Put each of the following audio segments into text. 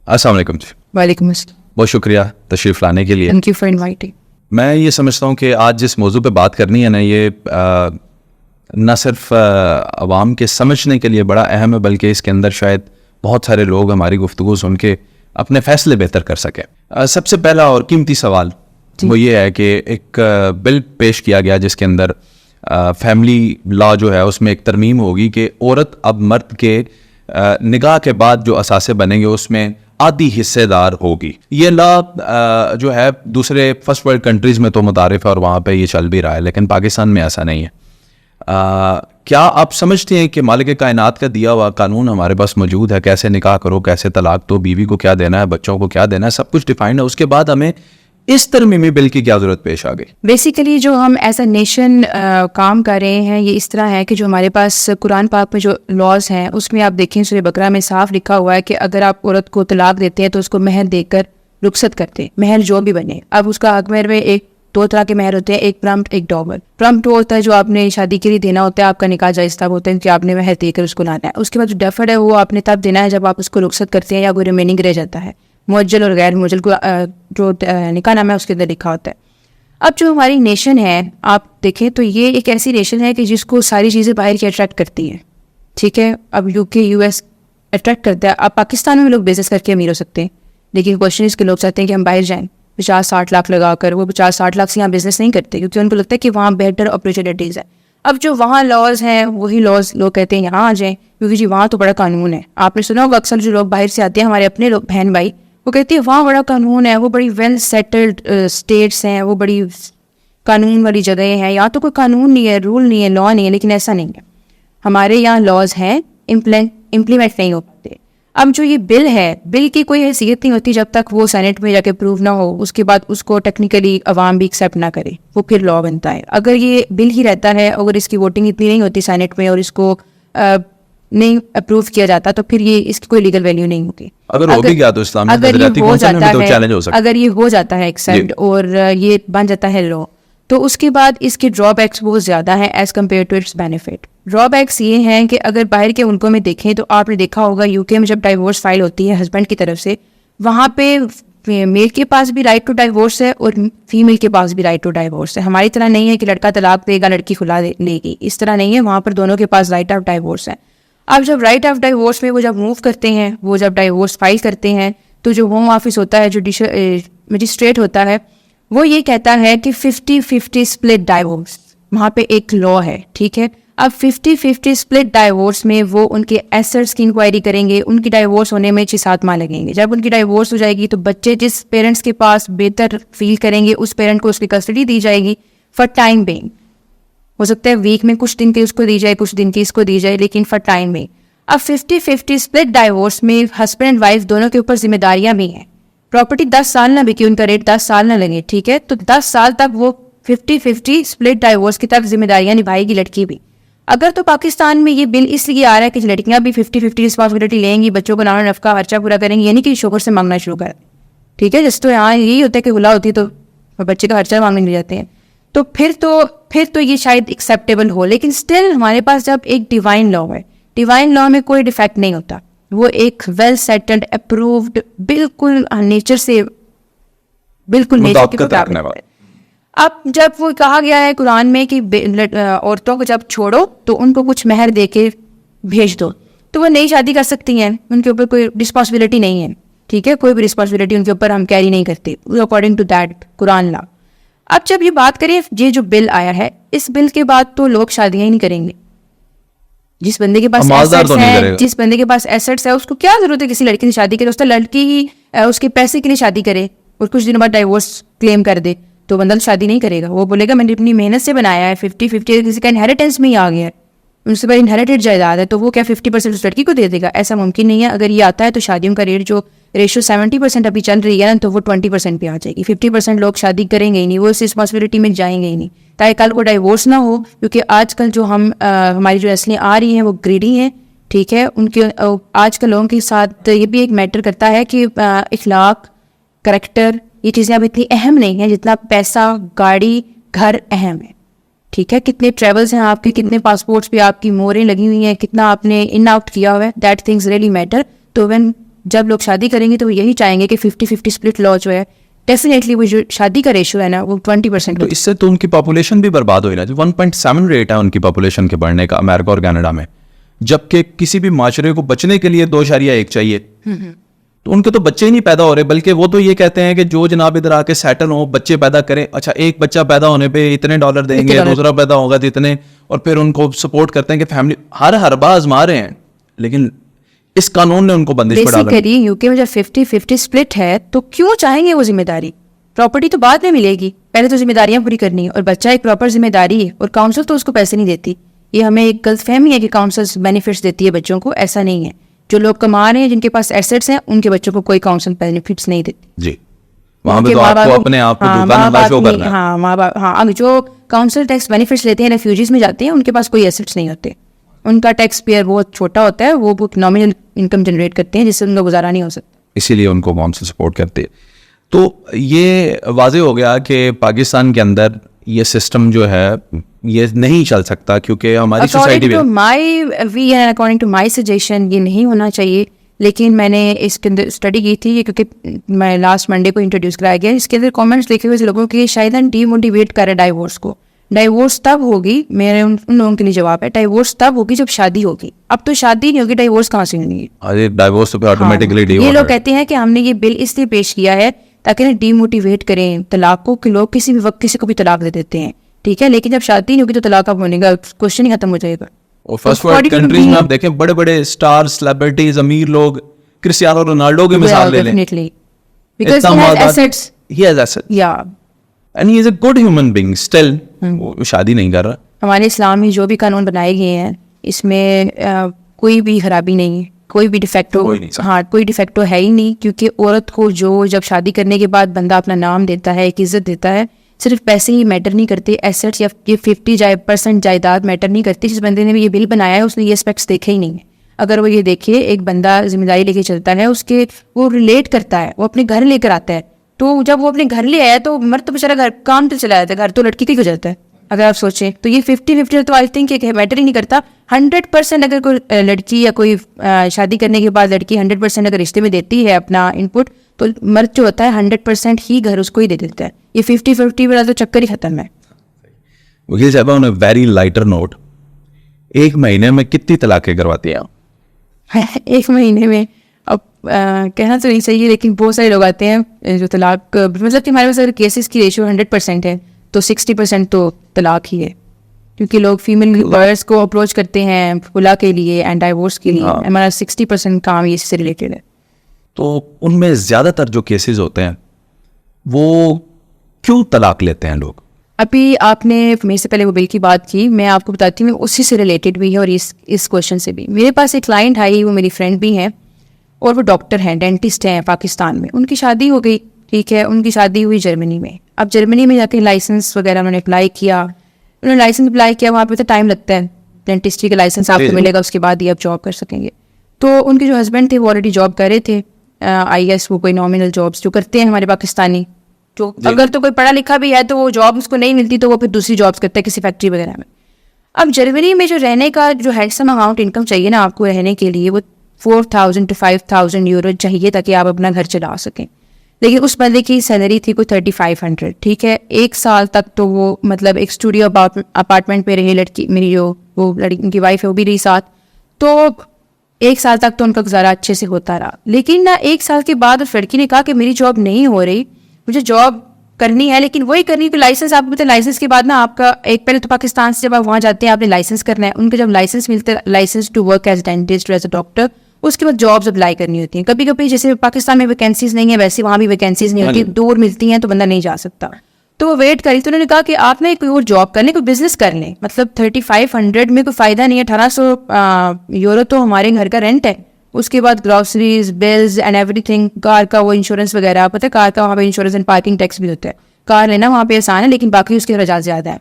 अस्सलाम वालेकुम जी। वालेकुम अस्सलाम। बहुत शुक्रिया तशरीफ़ लाने के लिए। Thank you for inviting. मैं ये समझता हूँ कि आज जिस मौजू पे बात करनी है ना, ये न सिर्फ आवाम के समझने के लिए बड़ा अहम है, बल्कि इसके अंदर शायद बहुत सारे लोग हमारी गुफ्तगू सुन के अपने फ़ैसले बेहतर कर सकें। सबसे पहला और कीमती सवाल वो ये है कि एक बिल पेश किया गया जिसके अंदर फैमिली लॉ जो है उसमें एक तरमीम होगी कि औरत अब मर्द के निकाह के बाद जो असासे बनेंगे उसमें आधी हिस्सेदार होगी। ये लॉ जो है दूसरे फर्स्ट वर्ल्ड कंट्रीज़ में तो मुतारिफ है और वहाँ पे ये चल भी रहा है, लेकिन पाकिस्तान में ऐसा नहीं है। क्या आप समझते हैं कि मालिक कायनात का दिया हुआ कानून हमारे पास मौजूद है? कैसे निकाह करो, कैसे तलाक दो, बीवी को क्या देना है, बच्चों को क्या देना है, सब कुछ डिफाइंड है। उसके बाद हमें इस तरमीमी बिल की क्या ज़रूरत पेश आ गई? बेसिकली जो हम एज अ नेशन काम कर रहे हैं ये इस तरह है कि जो हमारे पास कुरान पाक में जो लॉज हैं उसमें आप देखें सूरह बकरा में साफ लिखा हुआ है कि अगर आप औरत को तलाक देते हैं तो उसको महर देकर रुखसत करते हैं, महर जो भी बने। अब उसका हक महर में दो तरह के महर होते हैं, एक प्रम्प्ट एक डॉबल। प्रम्प्ट वो होता है जो आपने शादी के लिए देना होता है, आपका निकाह जायज़ तब होता है कि आपने महर देकर उसको लाना है। उसके बाद जो डफर्ड है वो आपने तब देना है जब आप उसको रुखसत करते हैं या कोई रिमेनिंग रह जाता है। मुअज्जल और गैर मुअज्जल को जो निकाह नामा है उसके अंदर लिखा होता है। अब जो हमारी नेशन है आप देखें तो ये एक ऐसी नेशन है कि जिसको सारी चीज़ें बाहर की अट्रैक्ट करती हैं, ठीक है। अब यूके यूएस अट्रैक्ट करता है। अब पाकिस्तान में लोग बिजनेस करके अमीर हो सकते हैं, लेकिन क्वेश्चन इसके लोग चाहते हैं कि हम बाहर जाएं 50-60 लाख लगाकर। वो 50-60 लाख से यहाँ बिजनेस नहीं करते क्योंकि उनको लगता है कि वहाँ बेटर अपॉर्चुनिटीज़ है। अब जो वहाँ लॉज हैं वही लॉज लोग कहते हैं यहाँ आ जाएं क्योंकि जी वहाँ तो बड़ा कानून है। आपने सुना होगा अक्सर जो लोग बाहर से आते हैं, हमारे अपने लोग बहन भाई, वो कहती है वहाँ बड़ा कानून है, वो बड़ी वेल सेटल्ड स्टेट्स हैं, वो बड़ी कानून वाली जगह हैं, यहाँ तो कोई कानून नहीं है, रूल नहीं है, लॉ नहीं है। लेकिन ऐसा नहीं है, हमारे यहाँ लॉज हैं, इम्प्लीमेंट नहीं हो पाते। अब जो ये बिल है, बिल की कोई हैसियत नहीं होती जब तक वो सेनेट में जाके प्रूव ना हो, उसके बाद उसको टेक्निकली अवाम भी एक्सेप्ट ना करे, वो फिर लॉ बनता है। अगर ये बिल ही रहता है, अगर इसकी वोटिंग इतनी नहीं होती सेनेट में और इसको नहीं अप्रूव किया जाता तो फिर ये इसकी कोई लीगल वैल्यू नहीं होगी। अगर हो भी गया तो इस्लामी नज़रियाती कौंसिल में तो चैलेंज हो सकता है। अगर ये हो जाता है एक्सेप्ट और ये बन जाता है लॉ, तो उसके बाद इसके ड्रॉबैक्स बहुत ज़्यादा हैं as compare to its benefit. Drawbacks ये हैं कि अगर बाहर के मुल्कों में देखें तो आपने देखा होगा यूके में जब डाइवोर्स फाइल होती है हस्बैंड की तरफ से, वहाँ पे मेल के पास भी राइट टू डाइवोर्स है और फीमेल के पास भी राइट टू डाइवोर्स है। हमारी तरह नहीं है कि लड़का तलाक देगा लड़की खुला लेगी, इस तरह नहीं है। वहाँ पर दोनों के पास राइट ऑफ डाइवोर्स है। अब जब राइट ऑफ डाइवोर्स में वो जब मूव करते हैं, वो जब डाइवोर्स फाइल करते हैं, तो जो होम ऑफिस होता है, जुडिशियल मजिस्ट्रेट होता है, वो ये कहता है कि 50-50 स्प्लिट डाइवोर्स, वहाँ पे एक लॉ है, ठीक है। अब 50-50 स्प्लिट डाइवोर्स में वो उनके एसेट्स की इंक्वायरी करेंगे, उनकी डाइवोर्स होने में 6-7 माह लगेंगे। जब उनकी डाइवोर्स हो जाएगी तो बच्चे जिस पेरेंट्स के पास बेहतर फील करेंगे उस पेरेंट को उसकी कस्टडी दी जाएगी फॉर टाइम बेइंग। हो सकता है वीक में कुछ दिन की उसको दी जाए, कुछ दिन की इसको दी जाए, लेकिन फॉर टाइम में। अब 50-50 स्प्लिट डाइवोर्स में हस्बैंड एंड वाइफ दोनों के ऊपर जिम्मेदारियां भी हैं। प्रॉपर्टी 10 साल ना बिकी, उनका रेट 10 साल ना लगे, ठीक है। तो 10 साल तक वो 50-50 स्प्लिट डाइवोर्स की तरफ जिम्मेदारियां निभाएगी लड़की भी। अगर तो पाकिस्तान में ये बिल इसलिए आ रहा है कि लड़कियां भी 50-50 रिस्पॉन्सिबिलिटी लेंगी, बच्चों को नाना नफका खर्चा पूरा करेंगी, यानी कि शोहर से मांगना शुरू कर, ठीक है। जिस तो यहाँ यही होता है कि गुला होती है तो बच्चे का खर्चा मांगने लग जाते हैं, तो फिर तो ये शायद एक्सेप्टेबल हो। लेकिन स्टिल हमारे पास जब एक डिवाइन लॉ है, डिवाइन लॉ में कोई डिफेक्ट नहीं होता, वो एक वेल सेटल्ड अप्रूव्ड बिल्कुल नेचर से बिल्कुल नेचर के मुताबिक। अब जब वो कहा गया है कुरान में कि औरतों को जब छोड़ो तो उनको कुछ महर दे के भेज दो, तो वो नई शादी कर सकती हैं, उनके ऊपर कोई रिस्पॉन्सिबिलिटी नहीं है, ठीक है। कोई भी रिस्पॉन्सिबिलिटी उनके ऊपर हम कैरी नहीं करते according to that Quran law. अब जब ये बात करें, ये जो बिल आया है, इस बिल के बाद तो लोग शादियां ही नहीं करेंगे। जिस बंदे के पास एसेट्स है उसको क्या जरूरत है किसी लड़की से शादी करे? उसका लड़की ही उसके पैसे के लिए शादी करे और कुछ दिनों बाद डाइवोर्स क्लेम कर दे तो बंदा शादी नहीं करेगा। वो बोलेगा मैंने अपनी मेहनत से बनाया है, 50-50 किसी का इनहेरिटेंस में ही आ गया है, उनसे पर इनहेरिटेड जायदाद है, तो वो क्या 50% उस लड़की को दे देगा? ऐसा मुमकिन नहीं है। अगर ये आता है तो शादियों का जो रेशो 70% अभी चल रही है ना, तो वो 20% पे आ जाएगी। 50% लोग शादी करेंगे ही नहीं, वो इस रिस्पॉन्सिबिलिटी में जाएंगे ही नहीं, ताकि कल को डाइवोर्स ना हो। क्योंकि आजकल जो हमारी जो नस्लें आ रही हैं वो ग्रीडी हैं, ठीक है। उनके आजकल लोगों के साथ ये भी एक मैटर करता है कि इखलाक, करैक्टर, ये चीज़ें अब इतनी अहम नहीं है जितना पैसा, गाड़ी, घर अहम है, ठीक है। कितने ट्रेवल्स हैं आपके, कितने पासपोर्ट्स पे आपकी मोहरें लगी हुई हैं, कितना आपने इन आउट किया हुआ है, दैट थिंग्स रियली मैटर। तो व्हेन जब लोग शादी करेंगे तो वो यही चाहेंगे कि 50-50 स्प्लिट लॉ जो है डेफिनेटली वो जो शादी का रेशो है ना वो 20%। तो इससे तो उनकी पॉपुलेशन भी बर्बाद हुई ना। 1.7 रेट है उनकी पॉपुलेशन के बढ़ने का अमेरिका और कनाडा में, जबकि किसी भी माशरे को बचने के लिए 2.1 चाहिए। तो उनके तो बच्चे ही नहीं पैदा हो रहे, बल्कि वो तो ये कहते हैं कि जो जनाब इधर आके सेटल हो, बच्चे पैदा करें। अच्छा, एक बच्चा पैदा होने पे इतने डॉलर देंगे, दूसरा पैदा होगा तो इतने, और फिर उनको सपोर्ट करते हैं कि फैमिली हर बार आजमा रहे हैं, लेकिन इस कानून ने उनको बंदिश पर डाला। बेसिकली यूके में जब 50-50 स्प्लिट है तो क्यों चाहेंगे वो जिम्मेदारी? प्रॉपर्टी तो बाद में मिलेगी, पहले तो जिम्मेदारियां पूरी करनी है, और बच्चा एक प्रॉपर जिम्मेदारी है, और काउंसिल तो उसको पैसे नहीं देती। ये हमें एक गलतफहमी है कि काउंसिल बेनिफिट्स देती है बच्चों को, ऐसा नहीं है। जो लोग कमा रहे हैं, जिनके पास एसेट्स हैं, उनके बच्चों को कोई काउंसिल बेनिफिट्स नहीं देती जी। वहां पे तो आपको अपने आप को दुकान शो करना है। हाँ, माँ बाप, हाँ, अब जो काउंसिल टैक्स बेनिफिट्स लेते हैं, रेफ्यूजीज में जाते हैं, उनके पास कोई एसेट्स नहीं होते, उनका टैक्स पेयर बहुत छोटा होता है, वो नॉमिनल इनकम जनरेट करते हैं जिससे उनका गुजारा नहीं हो सकता, इसीलिए उनको काउंसिल सपोर्ट करती है। तो ये वाजे हो गया कि पाकिस्तान के अंदर ये सिस्टम जो है ये नहीं चल सकता, क्योंकि हमारी सोसाइटी में अकॉर्डिंग टू माई सजेशन ये नहीं होना चाहिए। लेकिन मैंने इसके अंदर स्टडी की थी, ये क्योंकि मैं लास्ट मंडे को इंट्रोड्यूस कराया गया, इसके अंदर कमेंट्स लिखे हुए लोगों के शायद डीमोटिवेट करे डाइवोर्स को। डाइवोर्स तब होगी, मेरे उन लोगों के लिए जवाब है, डाइवोर्स तब होगी जब शादी होगी। अब तो शादी नहीं होगी, डाइवोर्स कहाँ से होगी? अरे डाइवोर्स तो ऑटोमेटिकली ये लोग कहते हैं कि हमने ये बिल इसलिए पेश किया है ताकि ना डीमोटिवेट करें तलाक को, कि लोग किसी भी वक्त किसी को भी तलाक दे देते हैं, ठीक है, लेकिन जब शादी नहीं होगी तो तलाक कब होने का क्वेश्चन ही खत्म हो जाएगा। और फर्स्ट वर्ल्ड कंट्रीज में आप देखें, बड़े बड़े स्टार, सेलिब्रिटीज, अमीर लोग, क्रिस्टियानो रोनाल्डो की मिसाल ले लें, because he has assets, he has assets, yeah, and he is a good human being still। वो शादी नहीं कर रहा। हमारे इस्लाम में जो भी कानून बनाए गए हैं इसमें कोई भी खराबी नहीं है, कोई भी डिफेक्टो, हाँ, कोई डिफेक्टो है ही नहीं, क्योंकि औरत को जो जब शादी करने के बाद बंदा अपना नाम देता है, एक इज्जत देता है, सिर्फ पैसे ही मैटर नहीं करते, एसेट्स या ये 50% जायदाद मैटर नहीं करती। जिस बंदे ने भी ये बिल बनाया है उसने ये एस्पेक्ट्स देखे ही नहीं है। अगर वो ये देखे, एक बंदा जिम्मेदारी लेके चलता है, उसके वो रिलेट करता है, वो अपने घर लेकर आता है, तो जब वो अपने घर ले आया तो मर्द तो बेचारा घर काम तो चला जाता है, घर तो लड़की का ही हो जाता है। अगर आप सोचें तो ये 50-50 तो आई थिंक मैटर ही नहीं करता। 100% अगर कोई लड़की या कोई शादी करने के बाद लड़की 100% अगर रिश्ते में देती है अपना इनपुट, तो मर्द जो होता है 100% ही घर उसको ही दे देता है। ये 50-50 वाला तो चक्कर ही खत्म है। वकील साहब, on a very lighter note, एक महीने में कितनी तलाकें करवाती हैं? एक महीने में अब कहना तो नहीं चाहिए, लेकिन बहुत सारे लोग आते हैं जो तलाक, मतलब कि हमारे पास अगर केसेस की रेशियो 100% है तो 60% तो तलाक ही है, क्योंकि लोग फीमेल लॉयर्स को अप्रोच करते हैं खुला के लिए एंड डाइवोर्स के लिए। हमारा 60% काम ये इससे रिलेटेड है। तो उनमें ज़्यादातर जो केसेस होते हैं वो क्यों तलाक लेते हैं लोग? अभी आपने मेरे से पहले वो बिल की बात की, मैं आपको बताती हूँ, उसी से रिलेटेड भी है और इस क्वेश्चन से भी। मेरे पास एक क्लाइंट आई, वो मेरी फ्रेंड भी हैं और वो डॉक्टर हैं, डेंटिस्ट हैं पाकिस्तान में। उनकी शादी हो गई, ठीक है, उनकी शादी हुई जर्मनी में। अब जर्मनी में जाके लाइसेंस वगैरह उन्होंने अप्लाई किया, वहाँ पे तो टाइम लगता है, डेंटिस्ट्री का लाइसेंस आपको मिलेगा, उसके बाद ही आप जॉब कर सकेंगे। तो उनके जो हस्बैंड थे वो ऑलरेडी जॉब कर रहे थे, IS वो कोई नॉमिनल जॉब्स जो करते हैं हमारे पाकिस्तानी, जो अगर तो कोई पढ़ा लिखा भी है तो वो जॉब उसको नहीं मिलती तो वो फिर दूसरी जॉब्स करता है किसी फैक्ट्री वगैरह में। अब जर्मनी में जो रहने का जो हैंडसम अमाउंट इनकम चाहिए ना आपको रहने के लिए, वो 4,000 to 5,000 यूरो चाहिए ताकि आप अपना घर चला सकें। लेकिन उस बंदे की सैलरी थी कोई 3,500, ठीक है। 1 साल तक तो वो मतलब एक स्टूडियो अपार्टमेंट पे रही लड़की, मेरी जो वो लड़की उनकी वाइफ है वो भी रही साथ, तो 1 साल तक तो उनका गुजारा अच्छे से होता रहा। लेकिन ना 1 साल के बाद उस लड़की ने कहा कि मेरी जॉब नहीं हो रही, मुझे जॉब करनी है, लेकिन वही करनी है लाइसेंस, आपको पता है लाइसेंस के बाद ना आपका एक, पहले तो पाकिस्तान से जब आप वहाँ जाते हैं आपने लाइसेंस करना है, उनका जब लाइसेंस मिलता है, licence to work as dentist as a doctor, उसके बाद जॉब्स अप्लाई करनी होती हैं। कभी कभी जैसे पाकिस्तान में वैकेंसीज नहीं है वैसे वहाँ भी वैकेंसीज नहीं होती, दूर मिलती हैं तो बंदा नहीं जा सकता। तो वो वेट करी, तो उन्होंने कहा कि आप ना कोई और जॉब कर लें, कोई बिजनेस कर लें, मतलब 3,500 में कोई फ़ायदा नहीं है, 1,800 यूरो तो हमारे घर का रेंट है, उसके बाद groceries, bills and everything, car का वो इंश्योरेंस वगैरह, पता है कार का वहाँ पे इंश्योरेंस एंड पार्किंग टैक्स भी होता है, कार लेना वहाँ पे आसान है लेकिन बाकी उसके खर्चात ज़्यादा है,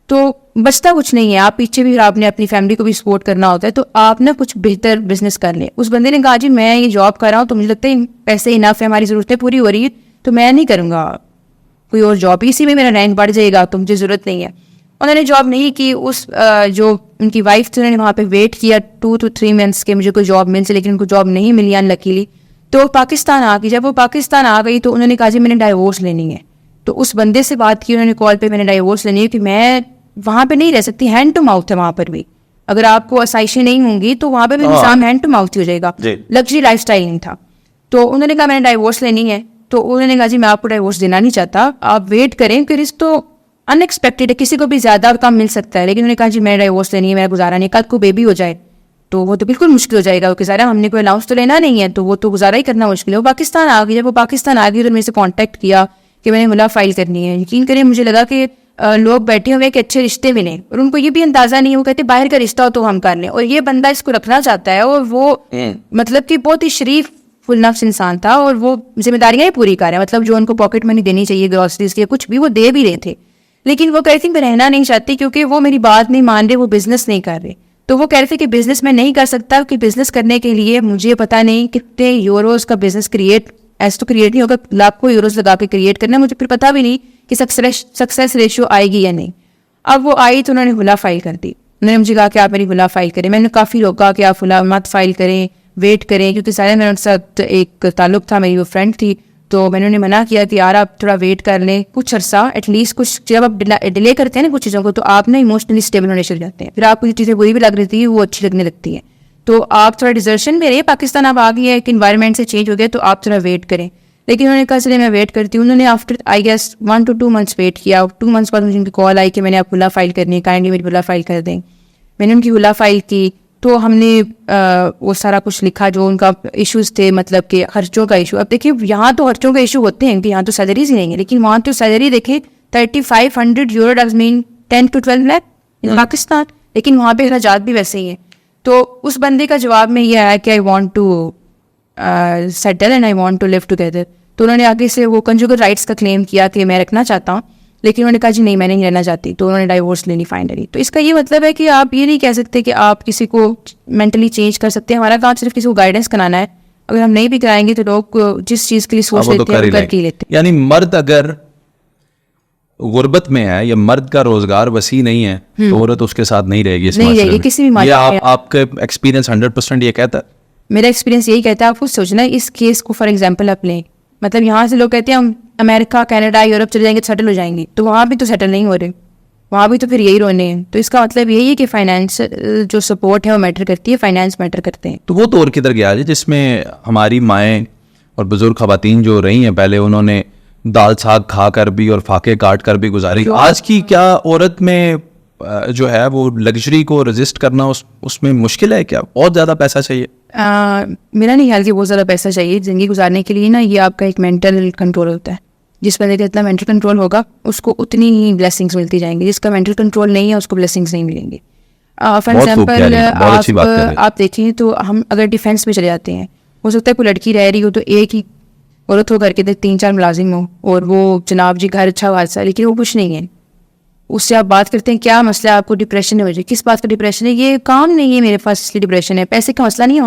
तो बचता कुछ नहीं है। आप पीछे भी आपने अपनी फैमिली को भी सपोर्ट करना होता है, तो आप ना कुछ बेहतर बिजनेस कर लें। उस बंदे ने कहा जी मैं ये जॉब कर रहा हूँ तो मुझे लगता है पैसे इनफ है, हमारी ज़रूरतें पूरी हो रही है, तो मैं नहीं करूँगा कोई और जॉब, इसी में मेरा रैंक बढ़ जाएगा, तो मुझे ज़रूरत नहीं है। उन्होंने जॉब नहीं की, उस जो उनकी वाइफ थी उन्होंने वहाँ पे वेट किया 2 to 3 मंथ्स के मुझे कोई जॉब मिल जाए, लेकिन उनको जॉब नहीं मिली अनलकीली। तो पाकिस्तान आ गई। जब वो पाकिस्तान आ गई तो उन्होंने कहा जी मैंने डाइवोर्स लेनी है। तो उस बंदे से बात की उन्होंने कॉल पे, मैंने डाइवोर्स लेनी है कि मैं वहाँ पे नहीं रह सकती, हैंड टू माउथ है वहाँ पर भी, अगर आपको आसाइशें नहीं होंगी तो वहाँ पे भी निज़ाम हैंड टू माउथ ही हो जाएगा, लग्जरी लाइफस्टाइल नहीं था। तो उन्होंने कहा मैंने डाइवोर्स लेनी है। तो उन्होंने कहा जी मैं आपको डाइवोर्स देना नहीं चाहता, आप वेट करें, कि रिस्क तो अनएक्सपेक्टेड है, किसी को भी ज़्यादा और कम मिल सकता है, लेकिन उन्होंने कहा जी मैं डाइवोर्स लेनी है, मेरा गुजारा नहीं, कल को बेबी हो जाए तो वो तो बिल्कुल मुश्किल हो जाएगा, क्योंकि ज़रा हमने कोई अलाउंस तो लेना नहीं है, तो वो तो गुजारा ही करना मुश्किल है। वो पाकिस्तान आ गई। जब वो पाकिस्तान आ गई तो मेरे से कॉन्टैक्ट किया कि मैंने मुला फाइल करनी है। यकीन करें मुझे लगा कि लोग बैठे हुए कि अच्छे रिश्ते मिलें, और उनको ये भी अंदाज़ा नहीं है, वो कहते बाहर का रिश्ता हो तो हम कर लें, और ये बंदा इसको रखना चाहता है, और वो मतलब कि बहुत ही शरीफ फुल नफ्स इंसान था, और वो जिम्मेदारियाँ ही पूरी कर रहे हैं, मतलब जो उनको पॉकेट मनी देनी चाहिए ग्रॉसरीज की कुछ भी वो दे भी रहे थे, लेकिन वो कहती मैं रहना नहीं चाहती क्योंकि वो मेरी बात नहीं मान रहे, वो बिजनेस नहीं कर रहे। तो वो कह रहे थे कि बिजनेस मैं नहीं कर सकता, कि बिजनेस करने के लिए मुझे पता नहीं कितने यूरोज का बिजनेस क्रिएट, ऐसा तो क्रिएट नहीं होगा, लाखों यूरोज लगा के क्रिएट करना, मुझे फिर पता भी नहीं कि सक्सेस रेशियो आएगी या नहीं। अब वो आई तो उन्होंने हुला फाइल कर दी। उन्होंने मुझे कहा कि आप मेरी हुला फाइल करें। मैंने काफ़ी रोका कि आप हुला मत फाइल करें, वेट करें, क्योंकि सारे मेरे साथ एक ताल्लुक था, मेरी वो फ्रेंड थी, तो मैंने उन्हें मना किया कि यार आप थोड़ा वेट कर लें कुछ अर्सा, एटलीस्ट कुछ, जब आप डिले करते हैं ना कुछ चीज़ों को तो आप ना इमोशनली स्टेबल होने शुरू जाते हैं, फिर आपको जो चीज़ें बुरी भी लग रही थी वो अच्छी लगने लगती हैं, तो आप थोड़ा डिजर्शन में रहिए, पाकिस्तान आप आ गई है, एक इन्वायरमेंट से चेंज हो गया, तो आप थोड़ा वेट करें। लेकिन उन्होंने कहा चलिए मैं वेट करती हूँ। उन्होंने after I guess 1 to 2 months wait किया। 2 months बाद मुझे उनकी कॉल आई कि मैंने आप हुला फाइल करनी है, काइंडली मेरी हुला फाइल कर दें। मैंने उनकी हुला फाइल की, तो हमने वो सारा कुछ लिखा जो उनका इश्यूज थे, मतलब कि खर्चों का इशू। अब देखिए यहाँ तो खर्चों का इशू होते हैं कि यहाँ तो सैलरीज ही नहीं है, लेकिन वहाँ तो सैलरी देखें 3500 euro, does mean 10 to 12 lakh in Pakistan, लेकिन वहाँ पे अखराजात भी वैसे ही हैं। तो उस बंदे का जवाब में ये आया कि I want to settle and I want to live together. तो उन्होंने आगे से वो कंजुगल राइट्स का क्लेम किया कि मैं रखना चाहता हूँ, लेकिन उन्होंने कहा जी नहीं मैं नहीं रहना चाहती, तो उन्होंने डाइवोर्स लेनी फाइनली। तो इसका ये मतलब है कि आप ये नहीं कह सकते कि आप किसी को मेंटली चेंज कर सकते हैं। हमारा काम सिर्फ किसी को गाइडेंस कराना है, अगर हम नहीं भी कराएंगे तो लोग जिस चीज़ के लिए सोच लेते हैं वो करके ही लेते हैं। यानी मर्द अगर गुर्बत में है या मर्द का रोजगार वसी नहीं है तो औरत उसके साथ नहीं रहेगी इस माशरे में। किसी भी माशरे में। आपका एक्सपीरियंस 100% ये कहता है? मेरा एक्सपीरियंस यही कहता है। आप खुद सोचना, इस केस को फॉर एग्जांपल आप लें, मतलब यहाँ से लोग कहते हैं हम अमेरिका, कनाडा, यूरोप चले जाएंगे तो सेटल हो जाएंगे, तो वहाँ भी तो सेटल नहीं हो रहे, वहाँ भी तो फिर यही रोने हैं। तो इसका मतलब यही है कि फाइनेंस जो सपोर्ट है वो मैटर करती है, फाइनेंस मैटर करते हैं। तो वो दौर किधर गया है जिसमें हमारी माएँ और बुजुर्ग खवातीन जो रही हैं पहले, उन्होंने दाल साग खा कर भी और फाके काट कर भी गुजारी। आज की क्या औरत में जो है वो लग्जरी को रेजिस्ट करना उसमें मुश्किल है क्या? बहुत ज़्यादा पैसा चाहिए? मेरा नहीं ख्याल कि बहुत ज़्यादा पैसा चाहिए ज़िंदगी गुजारने के लिए ना। ये आपका एक मेंटल कंट्रोल होता है। जिस बंदे का इतना मेंटल कंट्रोल होगा उसको उतनी ही ब्लेसिंग्स मिलती जाएंगी, जिसका मेंटल कंट्रोल नहीं है उसको ब्लेसिंग्स नहीं मिलेंगी। फॉर एग्जाम्पल आप देखें तो हम अगर डिफेंस में चले जाते हैं, हो सकता है कोई लड़की रह रही हो तो एक ही औरत हो करके 3-4 मुलाजिम हो और वो जनाब जी घर अच्छा वासा, लेकिन वो कुछ नहीं है। उससे आप बात करते हैं क्या मसला है, आपको डिप्रेशन है, मुझे किस बात का डिप्रेशन है, ये काम नहीं है मेरे पास इसलिए डिप्रेशन है, पैसे का मसला नहीं है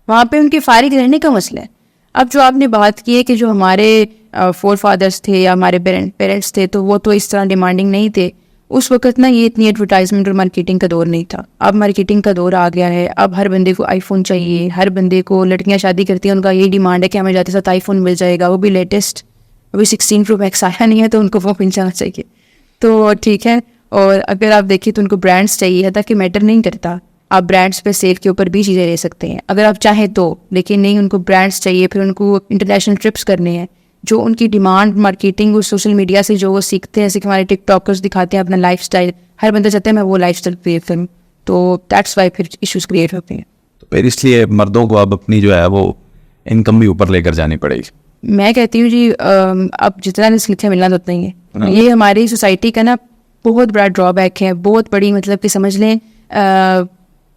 वहाँ पे उनके फारिग रहने का मसला है। अब जो आपने बात की है कि जो हमारे फोर फादर्स थे या हमारे पेरेंट्स थे तो वो तो इस तरह डिमांडिंग नहीं थे उस वक्त ना, ये इतनी एडवर्टाइजमेंट और मार्केटिंग का दौर नहीं था। अब मार्केटिंग का दौर आ गया है, अब हर बंदे को आईफोन चाहिए, हर बंदे को, लड़कियां शादी करती हैं उनका यही डिमांड है कि हमें जाते साथ आईफोन मिल जाएगा, वो भी लेटेस्ट। अभी 16 Pro Max आया नहीं है तो उनको वो मिल जाना चाहिए, तो ठीक है। और अगर आप देखिए तो उनको ब्रांड्स चाहिए, ताकि मैटर नहीं करता, आप ब्रांड्स पे सेल के ऊपर भी चीज़ें ले सकते हैं अगर आप चाहें तो, लेकिन नहीं, उनको ब्रांड्स चाहिए। फिर उनको इंटरनेशनल ट्रिप्स करने हैं, जो उनकी डिमांड मार्केटिंग और सोशल मीडिया से जो वो सीखते हैं, जैसे कि हमारे टिकटॉकर्स दिखाते हैं अपना लाइफस्टाइल, हर बंदा चाहता है मैं वो लाइफस्टाइल क्रिएट करूँ, तो दैट्स वाई फिर इश्यूज क्रिएट होते हैं। तो फिर इसलिए मर्दों को अब अपनी जो है वो इनकम भी ऊपर लेकर जानी पड़ेगी। मैं कहती हूँ जी अब जितना रिस्क लिखे मिलना तो उतना ही है। ये हमारी सोसाइटी का ना बहुत बड़ा ड्रॉबैक है, बहुत बड़ी, मतलब कि समझ लें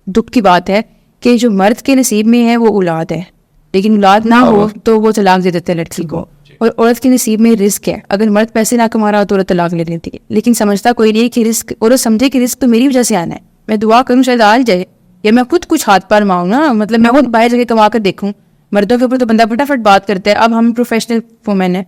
दुख की बात है कि जो मर्द के नसीब में है वो औलाद है, लेकिन औलाद ना हो तो वो तलाक दे देते हैं लड़की को। और औरत के नसीब में रिस्क है, अगर मर्द पैसे ना कमा रहा हो तो औरत तलाक ले लेती है, लेकिन समझता कोई नहीं कि रिस्क, औरत समझे कि रिस्क तो मेरी वजह से आना है, मैं दुआ करूँ शायद आ जाए, या मैं खुद कुछ हाथ पार मारूँ ना, मतलब मैं खुद बाहर जगह कमा कर देखूँ। मर्दों के ऊपर तो बंदा फटाफट बात करता है। अब हम प्रोफेशनल वुमेन है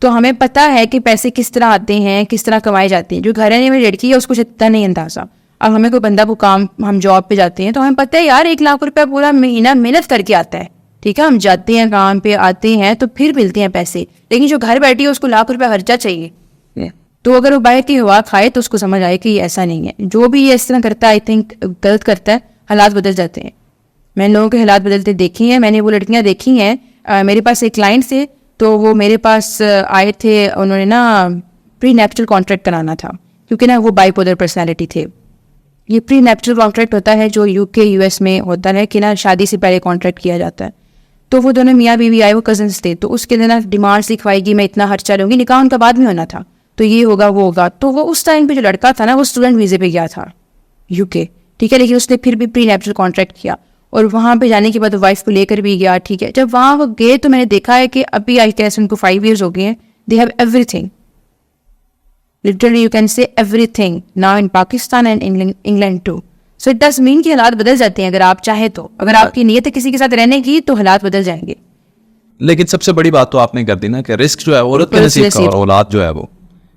तो हमें पता है कि पैसे किस तरह आते हैं, किस तरह कमाए जाते हैं। जो घराने में लड़की है उसको इतना नहीं अंदाजा। अब हमें कोई बंदा वो काम, हम जॉब पे जाते हैं तो हमें पता है यार 1 लाख रुपया पूरा महीना मेहनत करके आता है, ठीक है, हम जाते हैं काम पे, आते हैं तो फिर मिलते हैं पैसे, लेकिन जो घर बैठी है उसको लाख रुपया खर्चा चाहिए। तो अगर वो बाहर की हवा खाए तो उसको समझ आए कि ये ऐसा नहीं है। जो भी ये इस तरह करता है आई थिंक गलत करता है, हालात बदल जाते हैं। मैंने लोगों के हालात बदलते देखी हैं, मैंने वो लड़कियां देखी हैं। मेरे पास एक क्लाइंट थे, तो वो मेरे पास आए थे, उन्होंने ना प्री नेप्टल कॉन्ट्रैक्ट कराना था, क्योंकि ना वो बाइपोलर पर्सनैलिटी थे। ये प्री नेप्टल कॉन्ट्रैक्ट होता है जो UK US में होता है कि ना शादी से पहले कॉन्ट्रैक्ट किया जाता है। तो वो दोनों मियाँ बीवी आए, वो कजन्स थे, तो उसके लिए ना डिमांड्स लिखवाएगी, मैं इतना खर्चा लूँगी, निकाह उनका बाद में होना था, तो ये होगा वो होगा। तो वो उस टाइम पे जो लड़का था ना वो स्टूडेंट वीज़े पे गया था UK, ठीक है, लेकिन उसने फिर भी प्री नेप्टल कॉन्ट्रैक्ट किया और वहाँ पे जाने के बाद वाइफ को लेकर भी गया, ठीक है। जब वहाँ वो गए तो मैंने देखा है कि अभी आई गेस उनको 5 years हो गए हैं, they have everything, literally you can say everything now in Pakistan and England too. So it does mean कि हालात बदल जाते हैं अगर आप चाहे तो, अगर आपकी नीयत है किसी के साथ रहने की तो हालात बदल जाएंगे। लेकिन सबसे बड़ी बात तो आपने कर दी ना कि रिस्क जो है औरत के नसीब का और औलाद जो है वो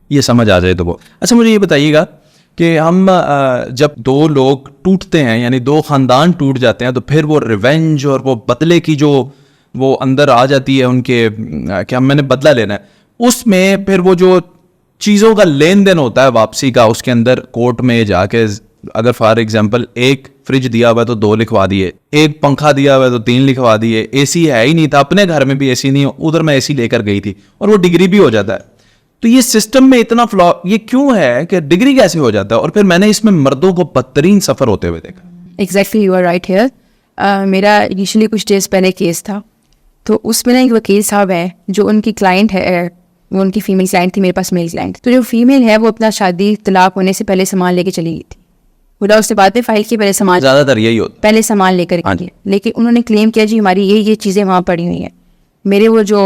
ये समझ आ जाए तो वो। अच्छा, मुझे ये बताइएगा कि हम जब दो लोग टूटते हैं, यानी दो ख़ानदान टूट जाते हैं, तो फिर वो रिवेंज और वो बदले की जो वो अंदर आ जाती है उनके, कि हम मैंने बदला लेना है, उसमें फिर वो जो चीज़ों का लेन देन होता है वापसी का, उसके अंदर कोर्ट में जाके अगर फॉर एग्जांपल एक फ्रिज दिया हुआ है तो 2 लिखवा दिए, एक पंखा दिया हुआ है तो 3 लिखवा दिए, AC है ही नहीं था, अपने घर में भी AC नहीं, उधर मैं AC लेकर गई थी, और वो डिग्री भी हो जाता है। तो ये सिस्टम में इतना फ्लॉ ये क्यों है कि डिग्री कैसे हो जाता है? और फिर मैंने इसमें मर्दों को बदतरीन सफर होते हुए देखा। Exactly, you are right here. मेरा इनिशियली कुछ डेज पहले केस था, तो उसमें ना एक वकील साहब है जो उनकी क्लाइंट है, वो उनकी फीमेल क्लाइंट थी, मेरे पास मेल क्लाइंट। तो जो फीमेल है वो अपना शादी तलाक होने से पहले सामान लेके चली गई थी, बोला उससे बाद में फाइल की, पहले सामान, ज्यादातर यही होता, पहले सामान लेकर गई। लेकिन उन्होंने क्लेम किया जी हमारी ये चीज़ें वहाँ पड़ी हुई हैं। मेरे वो जो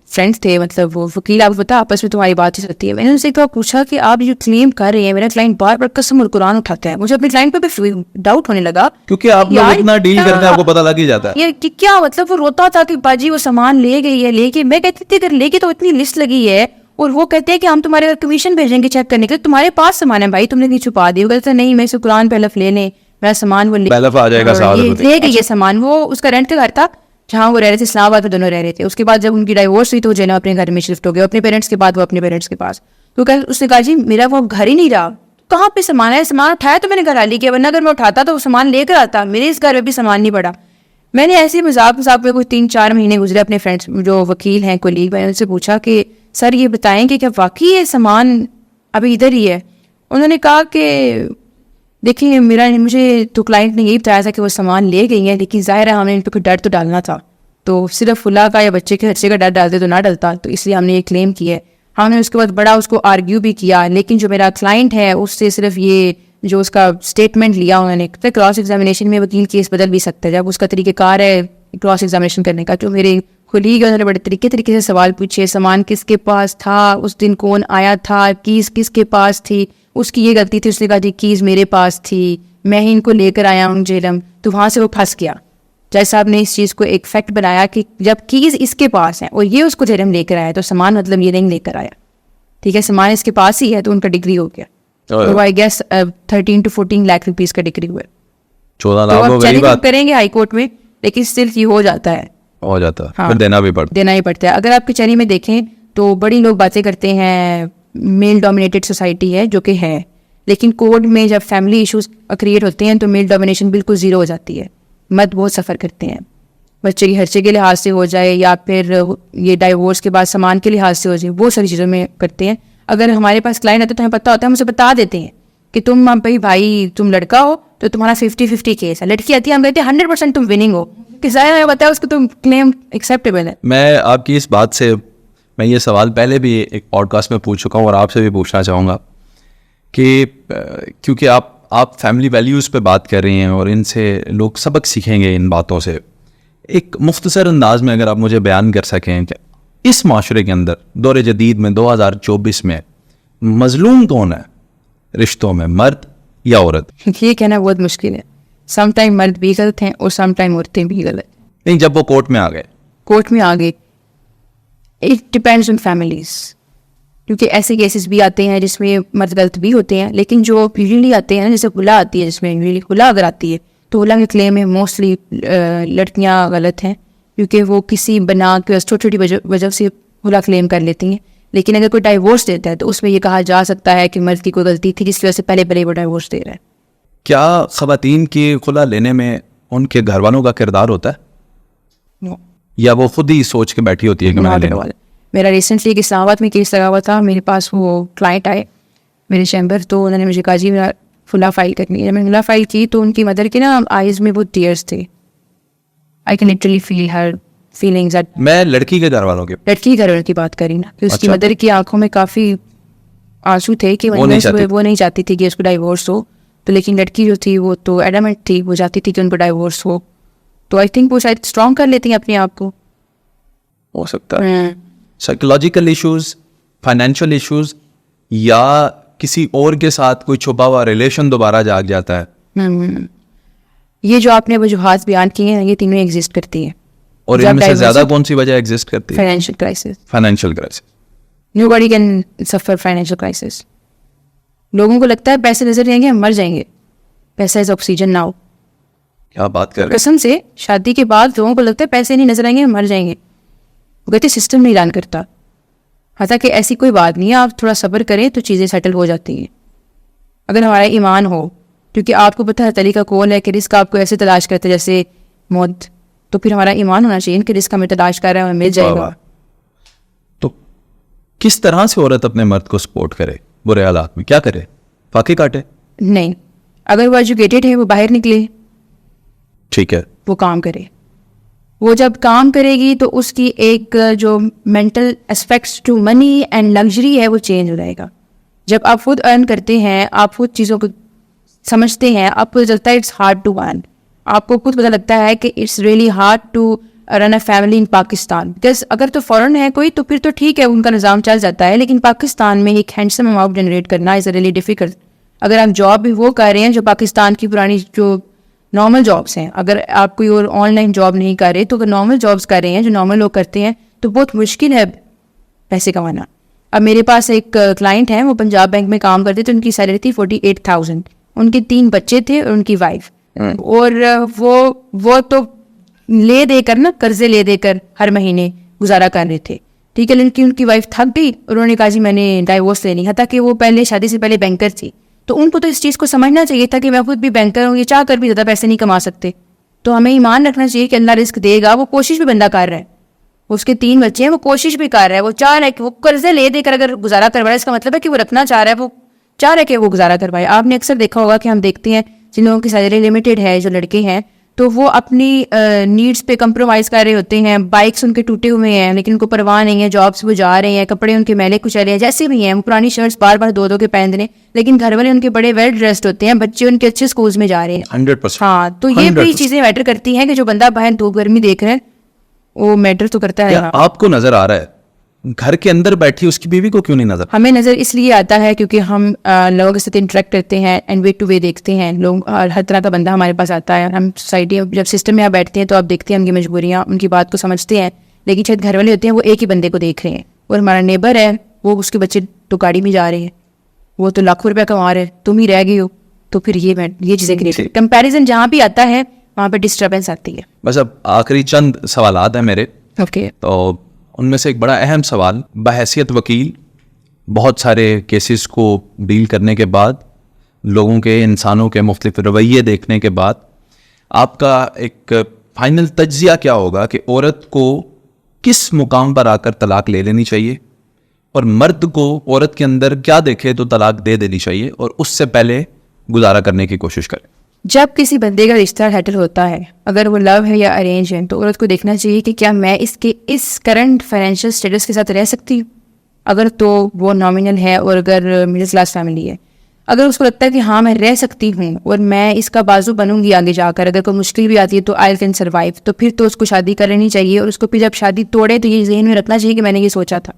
फ्रेंड्स थे, मतलब वो वकील, आपको पता आपस में तुम्हारी बात ही होती है। मैंने उनसे एक बार पूछा कि आप जो क्लेम कर रहे हैं, मेरा क्लाइंट बार बार कसम और कुरान उठाता है, मुझे अपने क्लाइंट पे भी डाउट होने लगा, क्योंकि आप लोग इतना डील करते हैं, आपको पता लग ही जाता है ये कि क्या मतलब। वो रोता था कि बाजी वो सामान ले गई है, लेके, मैं कहती थी अगर लेके तो इतनी लिस्ट लगी है, और वो कहते हैं कि हम तुम्हारे कमीशन भेजेंगे चेक करने के लिए, तुम्हारे पास सामान है भाई, तुमने नहीं छुपा दिया। वो कहते नहीं, मैं इसे कुरान पहले ले लें, मेरा सामान वो आ जाएगा, ले गई ये सामान। वो उसका रेंट का घर था जहाँ वो रह रहे थे, इस्लामाबाद में दोनों रह रहे थे। उसके बाद जब उनकी डाइवोर्स हुई तो जो है ना अपने घर में शिफ्ट हो गए, अपने पेरेंट्स के बाद वो अपने पेरेंट्स के पास। तो उसने कहा जी मेरा वो घर ही नहीं रहा, कहाँ पे सामान है, सामान उठाया तो मैंने घर वाली किया, वरना अगर मैं उठाता तो वो सामान लेकर आता, मेरे इस घर में भी सामान नहीं पड़ा। मैंने ऐसे मजाक में कुछ 3-4 महीने गुजरे, अपने फ्रेंड्स जो वकील हैं, कोलीग, मैंने उनसे पूछा कि सर ये बताएं कि क्या वाकई ये सामान अभी इधर ही है? उन्होंने कहा कि देखिए मुझे तो क्लाइंट ने यही बताया था कि वो सामान ले गई है, लेकिन जाहिर है हमने इन पर कोई डर तो डालना था, तो सिर्फ फुला का या बच्चे के खर्चे का डर डालते तो ना डलता, तो इसलिए हमने ये क्लेम किया है। हमने उसके बाद बड़ा उसको आर्ग्यू भी किया, लेकिन जो मेरा क्लाइंट है उससे सिर्फ ये जो उसका स्टेटमेंट लिया उन्होंने, तो क्रॉस एग्जामिनेशन में वकील केस बदल भी सकता है, जब उसका तरीक़ेकार है क्रॉस एग्जामिनेशन करने का। जो मेरे कोलीग है उन्होंने बड़े तरीके से सवाल पूछे, सामान किसके पास था, उस दिन कौन आया था, कीज़ किसके पास थी, उसकी ये गलती थी, उसने कहा जी कीज़ मेरे पास थी, मैं ही इनको लेकर आया हूँ जेलम। तो वहाँ से वो फंस गया। जज साहब ने इस चीज़ को एक फैक्ट बनाया कि जब कीज़ इसके पास है और ये उसको जेलम लेकर आया तो सामान मतलब ये नहीं लेकर आया, ठीक है, सामान इसके पास ही है, तो उनका डिग्री हो गया। तो I guess 13 to 14 lakh rupees का डिग्री हुआ। 14 लाख हो गई बात, करेंगे हाई कोर्ट में, लेकिन स्टिल ये हो जाता है, हाँ, फिर देना ही पड़ता है। अगर आप कचहरी में देखें तो बड़ी लोग बातें करते हैं, मेल डोमिनेटेड सोसाइटी है जो कि है, लेकिन कोर्ट में जब फैमिली इश्यूज क्रिएट होते हैं तो मेल डोमिनेशन बिल्कुल ज़ीरो हो जाती है। मर्द बहुत सफ़र करते हैं, बच्चे के खर्चे के लिहाज से हो जाए या फिर ये डाइवोर्स के बाद सामान के लिहाज से हो जाए, वो सारी चीज़ों में करते हैं। अगर हमारे पास क्लाइंट आते तो हमें पता होता है, हम उसे बता देते हैं कि तुम भाई तुम लड़का हो तो तुम्हारा 50-50 केस है, लड़की आती है हम कहते हैं 100% तुम विनिंग हो, कि ज़ाहिर है बताया उसको तुम क्लेम एक्सेप्टेबल है। मैं आपकी इस बात से, मैं ये सवाल पहले भी एक पॉडकास्ट में पूछ चुका हूँ और आपसे भी पूछना चाहूँगा कि क्योंकि आप फैमिली वैल्यूज़ पे बात कर रही हैं और इनसे लोग सबक सीखेंगे इन बातों से, एक मुख्तसर अंदाज में अगर आप मुझे बयान कर सकें कि इस माशरे के अंदर दौर जदीद में 2024 में मजलूम कौन है रिश्तों में, मर्द या औरत? ये कहना बहुत मुश्किल है। सम टाइम मर्द भी गलत हैं और सम टाइम औरतें भी गलत। नहीं, जब वो कोर्ट में आ गए, इट डिपेंड्स ऑन फैमिलीज, क्योंकि ऐसे केसेस भी आते हैं जिसमें मर्द गलत भी होते हैं, लेकिन जो यूजुअली आते हैं जैसे खुला आती है, जिसमें यूजुअली खुला अगर आती है तो खुला के क्लेम में मोस्टली लड़कियां गलत हैं, क्योंकि वो किसी बना के छोटी छोटी वजह से खुला क्लेम कर लेती हैं। लेकिन अगर कोई डाइवोर्स देता है तो उसमें ये कहा जा सकता है कि मर्द की कोई गलती थी जिसकी वजह से पहले वो डाइवोर्स दे रहा है। क्या ख़वातीन की खुला लेने में उनके घर वालों का किरदार होता है, No. या वो खुद ही सोच के बैठी होती है कि मैंने लेना? मेरा रिसेंटली एक इस्लामाबाद में केस लगा हुआ था, मेरे पास वो क्लाइंट आए मेरे चैम्बर, तो उन्होंने मुझे कहा जी मेरा फुला फाइल करनी है। मैंने फुला फाइल की तो उनकी मदर के ना आइज़ में वो टीयर्स थे। I can literally feel her feelings that. मैं लड़की के घर वालों के, लड़की के घर वालों की बात करी ना कि उसकी अच्छा। मदर की आंखों में काफ़ी आंसू थे कि वो नहीं चाहती थी कि उसको डाइवोर्स हो। तो लेकिन लड़की जो थी वो तो एडमेंट थी, वो चाहती थी कि उनको डाइवोर्स हो। तो आई थिंक वो शायद स्ट्रॉन्ग कर लेती हैं अपने आप को। हो सकता है साइकोलॉजिकल इश्यूज, फाइनेंशियल इश्यूज, या किसी और के साथ कोई छुपा हुआ रिलेशन दोबारा जाग जाता है। ये जो आपने वजूहात बयान किए हैं ये तीनों एग्जिस्ट करती हैं। और जब इनमें से ज्यादा divorce- कौन सी वजह एग्जिस्ट करती है? Financial crisis. Financial crisis. Nobody can suffer financial crisis. लोगों को लगता है पैसे नजर आएंगे हम मर जाएंगे। पैसा इज ऑक्सीजन नाउ। क्या बात कर रहे हैं? कसम से शादी के बाद लोगों को लगता है पैसे नहीं नजर आएंगे हम मर जाएंगे। वो कहते सिस्टम नहीं रन करता। हालांकि ऐसी कोई बात नहीं है, आप थोड़ा सब्र करें तो चीज़ें सेटल हो जाती हैं। अगर हमारा ईमान हो, क्योंकि आपको पता है तरीका कौन है कि रिस्क आपको ऐसे तलाश करते जैसे मौत, तो फिर हमारा ईमान होना चाहिए कि रिस्क हमें तलाश कर रहा है, हमें मिल वाह, जाएगा। वाह। तो किस तरह से औरत अपने मर्द को सपोर्ट करे बुरे हालात में? क्या करे? फाके काटे? नहीं, अगर वो एजुकेटेड है वो बाहर निकले, ठीक है, वो काम करे। वो जब काम करेगी तो उसकी एक जो mental aspects to money and luxury है वो चेंज हो जाएगा। जब आप खुद अर्न करते हैं, आप खुद चीज़ों को समझते हैं, आपको लगता है इट्स हार्ड टू अर्न। आपको खुद पता लगता है कि it's really hard to run a family in Pakistan. Because अगर तो फॉरेन है कोई तो फिर तो ठीक है, उनका निज़ाम चल जाता है, लेकिन पाकिस्तान में एक हैंडसम अमाउंट जनरेट करना इज़ रियली डिफिकल्ट। अगर आप जॉब भी वो कर रहे हैं जो पाकिस्तान की पुरानी जो नॉर्मल जॉब्स हैं, अगर आप कोई और ऑनलाइन जॉब नहीं कर रहे तो अगर नॉर्मल जॉब्स कर रहे हैं जो नॉर्मल लोग करते हैं तो बहुत मुश्किल है पैसे कमाना। अब मेरे पास एक क्लाइंट है, वो पंजाब बैंक में काम करते थे, उनकी सैलरी थी 48,000, उनके 3 बच्चे थे और उनकी वाइफ, और वो तो ले देकर ना कर्जे ले देकर हर महीने गुजारा कर रहे थे। ठीक है, लेकिन उनकी वाइफ थक गई और उन्होंने कहा जी मैंने डाइवोर्स लेनी है। ताकि वो पहले शादी से पहले बैंकर थी, तो उनको तो इस चीज़ को समझना चाहिए था कि मैं खुद भी बैंकर हूँ, ये चाह कर भी ज़्यादा पैसे नहीं कमा सकते। तो हमें ईमान रखना चाहिए कि अल्लाह रिस्क देगा। वो कोशिश भी बंदा कर रहा है, उसके 3 बच्चे हैं, वो कोशिश भी कर रहा है, वो चाह रहा है कि वो कर्जे ले देकर अगर गुजारा करवा रहा है, इसका मतलब है कि वो रखना चाह रहा है, वो चाह रहा है कि वो गुजारा करवाए। आपने अक्सर देखा होगा कि हम देखते हैं जिन लोगों की सैलरी लिमिटेड है, जो लड़के हैं, तो वो अपनी नीड्स पे कंप्रोमाइज़ कर रहे होते हैं। बाइक्स उनके टूटे हुए हैं लेकिन उनको परवाह नहीं है, जॉब से वो जा रहे हैं, कपड़े उनके मैले कुचले हैं, जैसे भी हैं, वो पुरानी शर्ट्स बार बार धो के पहन रहे, लेकिन घर वाले उनके बड़े वेल ड्रेस्ड होते हैं, बच्चे उनके अच्छे स्कूल्स में जा रहे हैं। 100%। हाँ, तो ये बड़ी 100%। चीज़ें मैटर करती हैं कि जो बंदा बाहर धूप गर्मी देख रहा है वो मैटर तो करता क्या है। आपको नजर आ रहा है घर के अंदर बैठी उसकी बीवी को क्यों नहीं नजर? हमें नज़र इसलिए आता है क्योंकि हम लोगों के साथ इंटरेक्ट करते हैं एंड वे टू वे देखते हैं। लोग हर तरह का बंदा हमारे पास आता है, हम सोसाइटी जब सिस्टम में यहाँ बैठते हैं तो आप देखते हैं उनकी मजबूरियाँ, उनकी बात को समझते हैं। लेकिन शायद घर वाले होते हैं वो एक ही बंदे को देख रहे हैं, और हमारा नेबर है वो उसके बच्चे तो गाड़ी में जा रहे हैं, वो तो लाखों रुपया कमा रहे हैं, तुम ही रह गई हो। तो फिर ये चीज़ें क्रिएट, कंपेरिजन जहाँ भी आता है वहाँ पर डिस्टर्बेंस आती है। बस अब आखिरी चंद सवालात हैं मेरे। ओके, तो उनमें से एक बड़ा अहम सवाल, बहैसियत वकील, बहुत सारे केसेस को डील करने के बाद, लोगों के, इंसानों के मुख्तलिफ रवैये देखने के बाद, आपका एक फाइनल तज्जिया क्या होगा कि औरत को किस मुकाम पर आकर तलाक ले लेनी चाहिए, और मर्द को औरत के अंदर क्या देखे तो तलाक दे देनी चाहिए, और उससे पहले गुजारा करने की कोशिश करें? जब किसी बंदे का रिश्ता सेटल होता है, अगर वो लव है या अरेंज है, तो औरत को देखना चाहिए कि क्या मैं इसके इस करंट फाइनेंशियल स्टेटस के साथ रह सकती हूँ। अगर तो वो नॉमिनल है और अगर मिडिल क्लास फैमिली है, अगर उसको लगता है कि हाँ मैं रह सकती हूँ और मैं इसका बाजू बनूंगी आगे जाकर, अगर कोई मुश्किल भी आती है तो आई कैन सर्वाइव, तो फिर तो उसको शादी कर लेनी चाहिए। और उसको फिर जब शादी तोड़े तो ये जहन में रखना चाहिए कि मैंने ये सोचा था,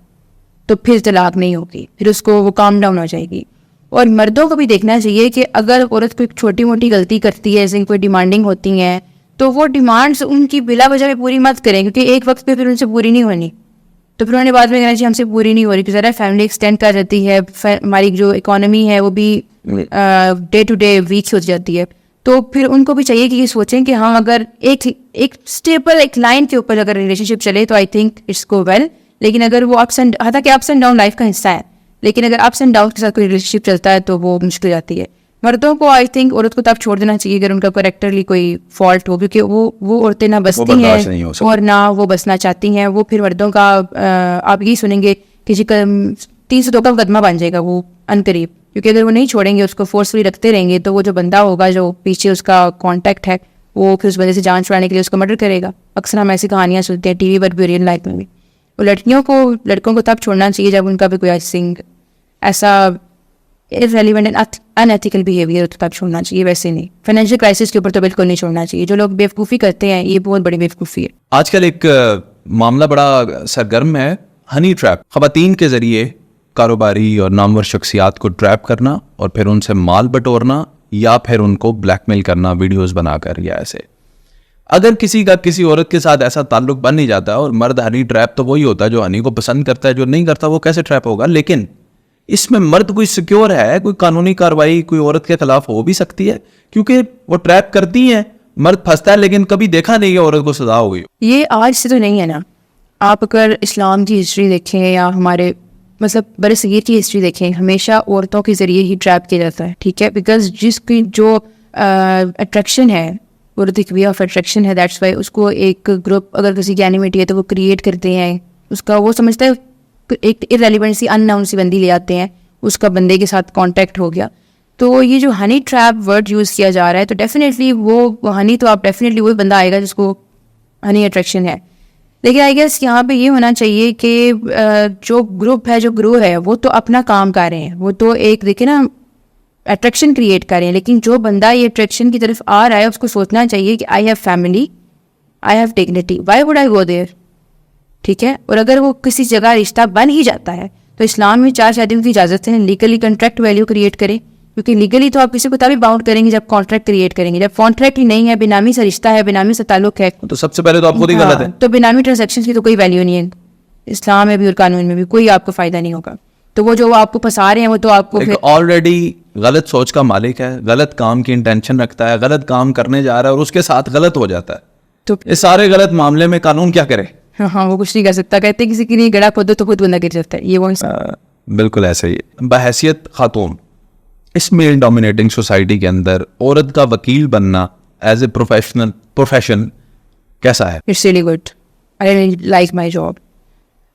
तो फिर तलाक नहीं होगी, फिर उसको वो काम डाउन हो जाएगी। और मर्दों को भी देखना चाहिए कि अगर औरत कोई छोटी मोटी गलती करती है, जैसे कोई डिमांडिंग होती हैं, तो वो डिमांड्स उनकी बिला वजह में पूरी मत करें, क्योंकि एक वक्त पे फिर उनसे पूरी नहीं होनी, तो फिर उन्होंने बाद में कहना चाहिए हमसे पूरी नहीं हो रही, ज़रा फैमिली एक्सटेंड कर जाती है, हमारी जो इकोनॉमी है वो भी डे टू डे वीक हो जाती है। तो फिर उनको भी चाहिए कि ये सोचें कि हाँ अगर एक स्टेबल एक लाइन के ऊपर अगर रिलेशनशिप चले तो I think it's go well. लेकिन अगर वो हालांकि अप्स एंड डाउन लाइफ का हिस्सा है, लेकिन अगर अप्स एंड डाउन के साथ कोई रिलेशनशिप चलता है तो वो मुश्किल जाती है। मर्दों को आई थिंक औरत को तब छोड़ देना चाहिए अगर उनका करेक्टरली कोई फॉल्ट हो, क्योंकि वो औरतें ना बसती हैं और ना वो बसना चाहती हैं। वो फिर मर्दों का आप यही सुनेंगे कि जी 302 का मुकदमा बन जाएगा वो अनकरीब, क्योंकि अगर वो नहीं छोड़ेंगे, उसको फोर्सफुली रखते रहेंगे तो वो जो बंदा होगा जो पीछे उसका कॉन्टैक्ट है वो फिर उस वजह से जान छुड़ाने के लिए उसको मर्डर करेगा। अक्सर हम ऐसी कहानियाँ सुनते हैं टीवी पर भी, रियल लाइफ में भी। और लड़कों को तब छोड़ना चाहिए जब उनका भी कोई आई थिंक ऐसा इररेलेवेंट एंड अनएथिकल बिहेवियर तो तब छोड़ना चाहिए, वैसे नहीं। फाइनेंशियल क्राइसिस के ऊपर तो बिल्कुल नहीं छोड़ना चाहिए। जो लोग बेवकूफ़ी करते हैं ये बहुत बड़ी बेवकूफ़ी है। आजकल एक मामला बड़ा सरगर्म है, हनी ट्रैप। ख़वातीन के ज़रिए कारोबारी और नामवर शख्सियात को ट्रैप करना और फिर उनसे माल बटोरना या फिर उनको ब्लैकमेल करना वीडियोस बनाकर या ऐसे। अगर किसी का किसी औरत के साथ ऐसा ताल्लुक बन नहीं जाता, और मर्द हनी ट्रैप तो वही होता है जो हनी को पसंद करता है, जो नहीं करता वो कैसे ट्रैप होगा। लेकिन इसमें मर्द कोई सिक्योर है, कोई कानूनी कार्रवाई कोई औरत के खिलाफ हो भी सकती है, क्योंकि वो ट्रैप करती है, मर्द फंसता है, लेकिन कभी देखा नहीं है औरत को सजा हो गई। ये आज से तो नहीं है ना। आप अगर इस्लाम की हिस्ट्री देखें या हमारे मतलब बरसगीर की हिस्ट्री देखें, हमेशा औरतों के ज़रिए ही ट्रैप किया जाता है, ठीक है। बिकॉज जिसकी जो अट्रैक्शन है, औरत एक वे ऑफ अट्रैक्शन है, दैट्स वाई उसको एक ग्रुप अगर किसी की एनिमिटी है तो वो क्रिएट करते हैं उसका, वो समझता है एक इररेलेवेंट सी अननोन सी बंदी ले आते हैं, उसका बंदे के साथ कांटेक्ट हो गया। तो ये जो हनी ट्रैप वर्ड यूज़ किया जा रहा है, तो डेफिनेटली वो हनी तो आप डेफिनेटली वही बंदा आएगा जिसको हनी अट्रैक्शन है। लेकिन आई गेस यहाँ पे ये होना चाहिए कि जो ग्रुप है, जो ग्रोह है, वो तो अपना काम कर रहे हैं, वो तो एक देखिए ना अट्रैक्शन क्रिएट कर रहे हैं। लेकिन जो बंदा ये अट्रैक्शन की तरफ आ रहा है उसको सोचना चाहिए कि I have family, I have dignity, why would I go there, ठीक है। और अगर वो किसी जगह रिश्ता बन ही जाता है तो इस्लाम में 4 शादियों की इजाज़त है, लीगली कॉन्ट्रैक्ट वैल्यू क्रिएट करें, क्योंकि लीगली तो आप किसी को तभी बाउंड करेंगे जब कॉन्ट्रैक्ट क्रिएट करेंगे। जब कॉन्ट्रैक्ट ही नहीं है, बेनामी से रिश्ता है, बेनामी से ताल्लुक है, तो सबसे पहले तो आप खुद ही गलत है। तो बेनामी ट्रांजैक्शन की तो कोई वैल्यू नहीं है इस्लाम में भी और कानून में भी, कोई आपको फायदा नहीं होगा। तो वो जो आपको फंसा रहे हैं वो तो आपको ऑलरेडी गलत सोच का मालिक है, गलत काम की इंटेंशन रखता है, गलत काम करने जा रहा है और उसके साथ गलत हो जाता है। तो इस सारे गलत मामले में कानून क्या करे? हाँ, वो कुछ नहीं कर सकता। कहते हैं किसी की नहीं गड़ा खोदो तो खुद बंदा गिर जाता है, ये वो बिल्कुल ऐसे ही। बहैसियत खातून इस मेल डोमिनेटिंग सोसाइटी के अंदर औरत का वकील बनना एज ए प्रोफेशन कैसा है? It's really good, I like my job.